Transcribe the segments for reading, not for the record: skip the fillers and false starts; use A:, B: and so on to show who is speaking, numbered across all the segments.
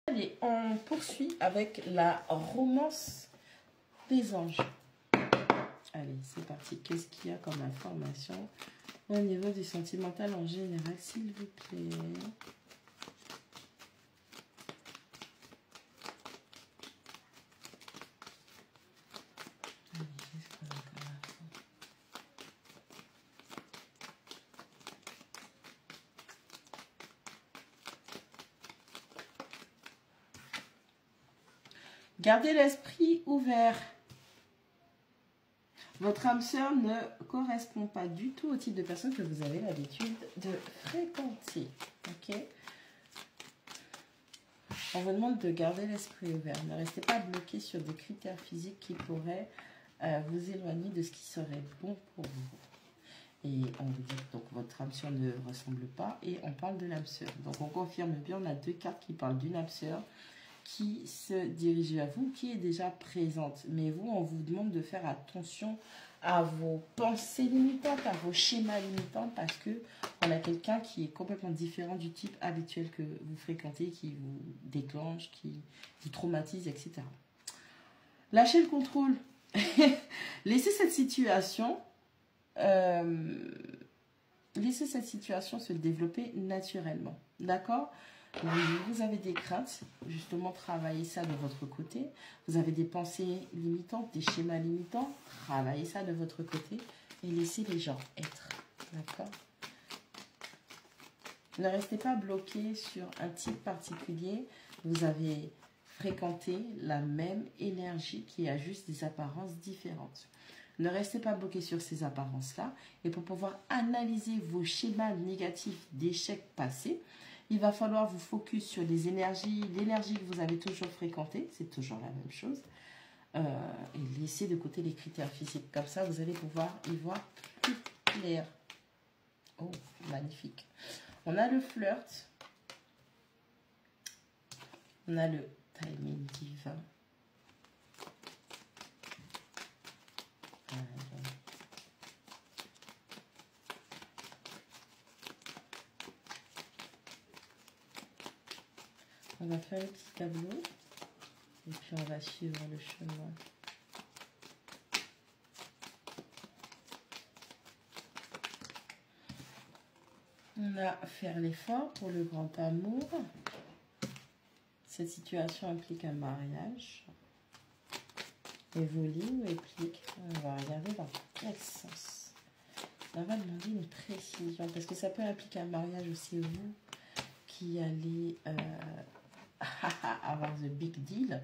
A: Allez, on poursuit avec la romance des anges. Allez, c'est parti. Qu'est-ce qu'il y a comme information au niveau du sentimental en général, s'il vous plaît? Gardez l'esprit ouvert. Votre âme sœur ne correspond pas du tout au type de personne que vous avez l'habitude de fréquenter. Ok? On vous demande de garder l'esprit ouvert. Ne restez pas bloqué sur des critères physiques qui pourraient vous éloigner de ce qui serait bon pour vous. Et on vous dit que donc votre âme sœur ne ressemble pas et on parle de l'âme sœur. Donc on confirme bien, on a deux cartes qui parlent d'une âme sœur qui se dirige vers vous, qui est déjà présente. Mais vous, on vous demande de faire attention à vos pensées limitantes, à vos schémas limitants, parce que on a quelqu'un qui est complètement différent du type habituel que vous fréquentez, qui vous déclenche, qui vous traumatise, etc. Lâchez le contrôle. Laissez cette situation se développer naturellement. D'accord? Vous avez des craintes, justement, travaillez ça de votre côté. Vous avez des pensées limitantes, des schémas limitants, travaillez ça de votre côté et laissez les gens être. D'accord? Ne restez pas bloqué sur un type particulier. Vous avez fréquenté la même énergie qui a juste des apparences différentes. Ne restez pas bloqué sur ces apparences-là. Et pour pouvoir analyser vos schémas négatifs d'échecs passés, il va falloir vous focus sur les énergies, l'énergie que vous avez toujours fréquentée, c'est toujours la même chose, et laisser de côté les critères physiques. Comme ça, vous allez pouvoir y voir plus clair. Oh, magnifique. On a le flirt, on a le timing divin. On va faire le petit tableau et puis on va suivre le chemin. On a faire l'effort pour le grand amour. Cette situation implique un mariage. Évolue ou implique. On va regarder dans quel sens. On va demander une précision parce que ça peut impliquer un mariage aussi, vous qui allez avoir the big deal,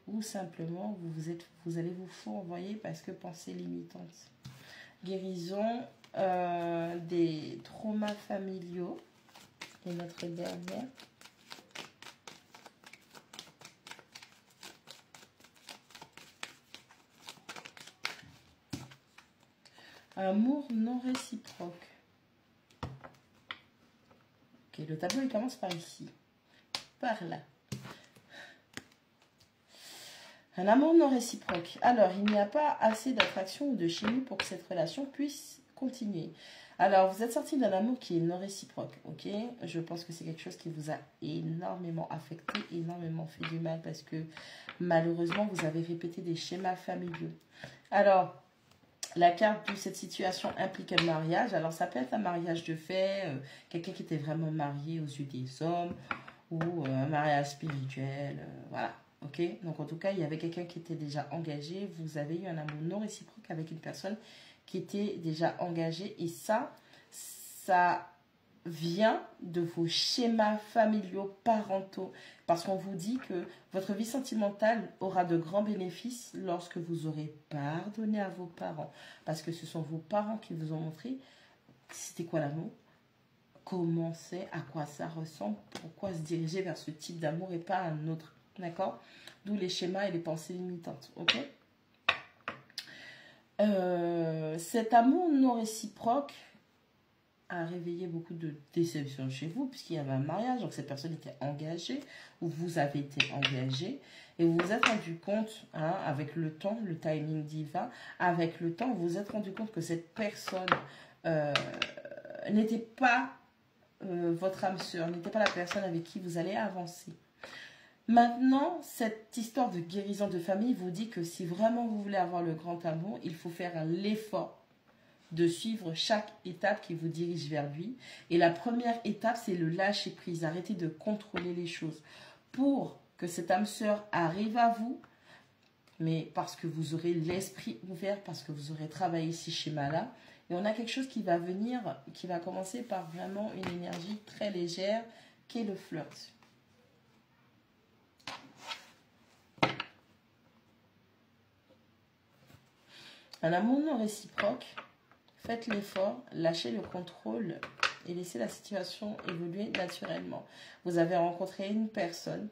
A: ou simplement vous allez vous fourvoyer parce que pensée limitante. Guérison des traumas familiaux et notre dernière. Amour non réciproque. Ok, le tableau il commence par ici, par là. Un amour non réciproque. Alors, il n'y a pas assez d'attraction ou de chimie pour que cette relation puisse continuer. Alors, vous êtes sorti d'un amour qui est non réciproque, ok? Je pense que c'est quelque chose qui vous a énormément affecté, énormément fait du mal parce que malheureusement, vous avez répété des schémas familiaux. Alors, la carte de cette situation implique un mariage. Alors, ça peut être un mariage de fait, quelqu'un qui était vraiment marié aux yeux des hommes ou un mariage spirituel, voilà. Ok, donc en tout cas, il y avait quelqu'un qui était déjà engagé. Vous avez eu un amour non réciproque avec une personne qui était déjà engagée. Et ça vient de vos schémas familiaux, parentaux. Parce qu'on vous dit que votre vie sentimentale aura de grands bénéfices lorsque vous aurez pardonné à vos parents. Parce que ce sont vos parents qui vous ont montré c'était quoi l'amour, comment c'est, à quoi ça ressemble, pourquoi se diriger vers ce type d'amour et pas un autre. D'accord? D'où les schémas et les pensées limitantes. Ok? Cet amour non réciproque a réveillé beaucoup de déceptions chez vous, puisqu'il y avait un mariage, donc cette personne était engagée, ou vous avez été engagé, et vous vous êtes rendu compte, hein, avec le temps, le timing divin, avec le temps, vous vous êtes rendu compte que cette personne n'était pas votre âme sœur, n'était pas la personne avec qui vous allez avancer. Maintenant, cette histoire de guérison de famille vous dit que si vraiment vous voulez avoir le grand amour, il faut faire l'effort de suivre chaque étape qui vous dirige vers lui. Et la première étape, c'est le lâcher prise, arrêter de contrôler les choses. Pour que cette âme sœur arrive à vous, mais parce que vous aurez l'esprit ouvert, parce que vous aurez travaillé ces schémas-là. Et on a quelque chose qui va venir, qui va commencer par vraiment une énergie très légère, qui est le flirt. Un amour non réciproque, faites l'effort, lâchez le contrôle et laissez la situation évoluer naturellement. Vous avez rencontré une personne,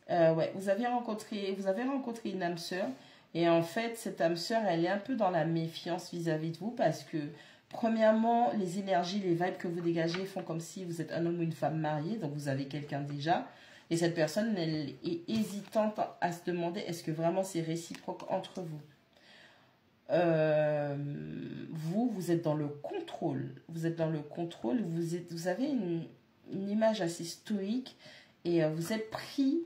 A: vous avez rencontré une âme sœur, et en fait, cette âme sœur, elle est un peu dans la méfiance vis-à-vis de vous parce que, premièrement, les énergies, les vibes que vous dégagez font comme si vous êtes un homme ou une femme mariée, donc vous avez quelqu'un déjà. Et cette personne, elle est hésitante à se demander est-ce que vraiment c'est réciproque entre vous. Vous êtes dans le contrôle. Vous êtes dans le contrôle, vous avez une image assez stoïque et vous êtes pris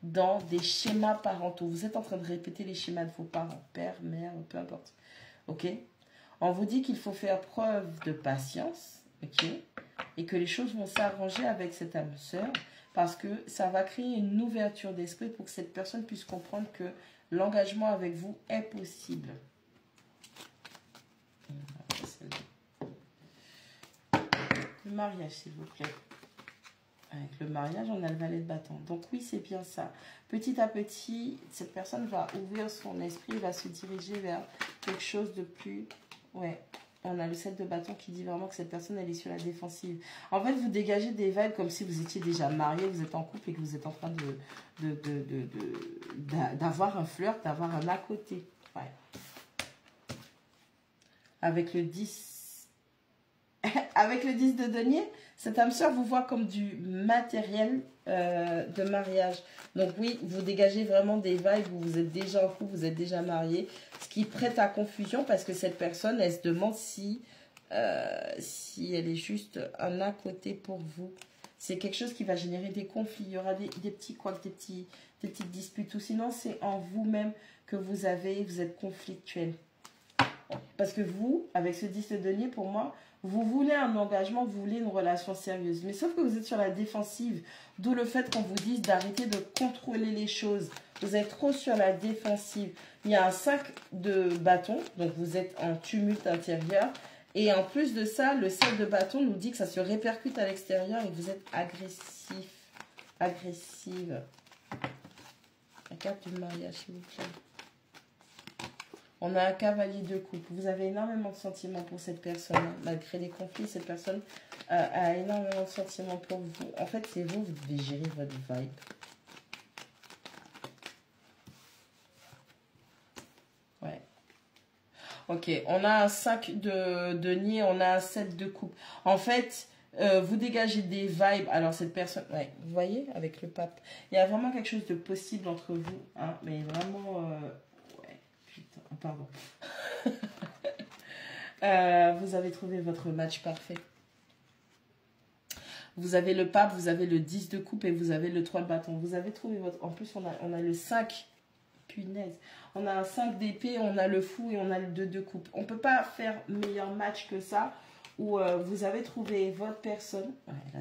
A: dans des schémas parentaux. Vous êtes en train de répéter les schémas de vos parents, père, mère, peu importe. Ok? On vous dit qu'il faut faire preuve de patience, ok? Et que les choses vont s'arranger avec cette âme sœur parce que ça va créer une ouverture d'esprit pour que cette personne puisse comprendre que l'engagement avec vous est possible. Le mariage, s'il vous plaît. Avec le mariage, on a le valet de bâton. Donc oui, c'est bien ça. Petit à petit, cette personne va ouvrir son esprit, va se diriger vers quelque chose de plus... Ouais, on a le 7 de bâton qui dit vraiment que cette personne, elle est sur la défensive. En fait, vous dégagez des vibes comme si vous étiez déjà marié, vous êtes en couple et que vous êtes en train d'avoir un flirt, d'avoir un à côté. Ouais. Avec le 10... Avec le 10 de denier, cette âme sœur vous voit comme du matériel de mariage. Donc oui, vous dégagez vraiment des vibes où vous êtes déjà en couple, vous êtes déjà marié. Ce qui prête à confusion parce que cette personne, elle se demande si elle est juste un à côté pour vous. C'est quelque chose qui va générer des conflits. Il y aura des petits couacs, des petites disputes. Ou sinon, c'est en vous-même que vous êtes conflictuel. Parce que vous, avec ce 10 de denier, pour moi, vous voulez un engagement, vous voulez une relation sérieuse. Mais sauf que vous êtes sur la défensive. D'où le fait qu'on vous dise d'arrêter de contrôler les choses. Vous êtes trop sur la défensive. Il y a un 5 de bâton, donc vous êtes en tumulte intérieur. Et en plus de ça, le 7 de bâton nous dit que ça se répercute à l'extérieur et que vous êtes agressif. Agressive. La carte du mariage, s'il vous plaît. On a un cavalier de coupe. Vous avez énormément de sentiments pour cette personne. Malgré les conflits, cette personne a énormément de sentiments pour vous. En fait, c'est vous, vous devez gérer votre vibe. Ouais. Ok, on a un 5 de denier, on a un 7 de coupe. En fait, vous dégagez des vibes. Alors, cette personne... Ouais, vous voyez, avec le pape. Il y a vraiment quelque chose de possible entre vous. Hein, mais vraiment... Pardon. Vous avez trouvé votre match parfait. Vous avez le pape, vous avez le 10 de coupe et vous avez le 3 de bâton. Vous avez trouvé votre... En plus, on a le 5. Punaise. On a un 5 d'épée, on a le fou et on a le 2 de coupe. On ne peut pas faire meilleur match que ça. Où vous avez trouvé votre personne. Ouais, là,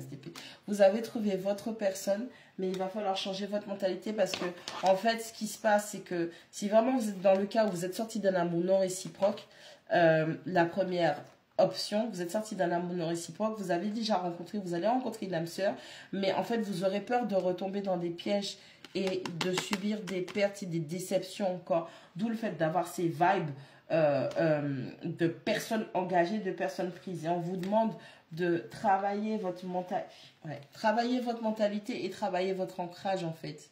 A: vous avez trouvé votre personne, mais il va falloir changer votre mentalité parce que, en fait, ce qui se passe, c'est que si vraiment vous êtes dans le cas où vous êtes sorti d'un amour non réciproque, la première option, vous êtes sorti d'un amour non réciproque, vous avez déjà rencontré, vous allez rencontrer une âme sœur, mais en fait, vous aurez peur de retomber dans des pièges et de subir des pertes et des déceptions encore. D'où le fait d'avoir ces vibes de personnes engagées, de personnes prises. Et on vous demande de travailler votre travailler votre mentalité et travailler votre ancrage en fait.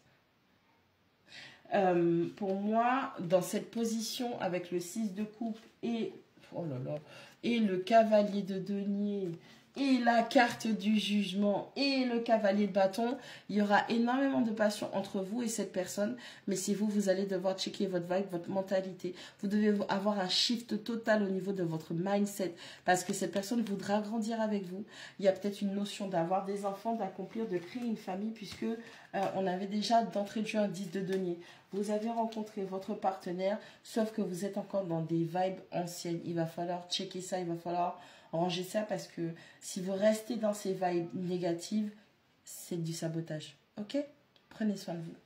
A: Pour moi, dans cette position avec le 6 de coupe et, oh là là, et le cavalier de denier et la carte du jugement et le cavalier de bâton, il y aura énormément de passion entre vous et cette personne, mais c'est vous, vous allez devoir checker votre vibe, votre mentalité. Vous devez avoir un shift total au niveau de votre mindset, parce que cette personne voudra grandir avec vous. Il y a peut-être une notion d'avoir des enfants, d'accomplir, de créer une famille, puisque On avait déjà d'entrée de jeu un 10 de denier. Vous avez rencontré votre partenaire, sauf que vous êtes encore dans des vibes anciennes. Il va falloir checker ça, il va falloir ranger ça parce que si vous restez dans ces vibes négatives, c'est du sabotage. Ok? Prenez soin de vous.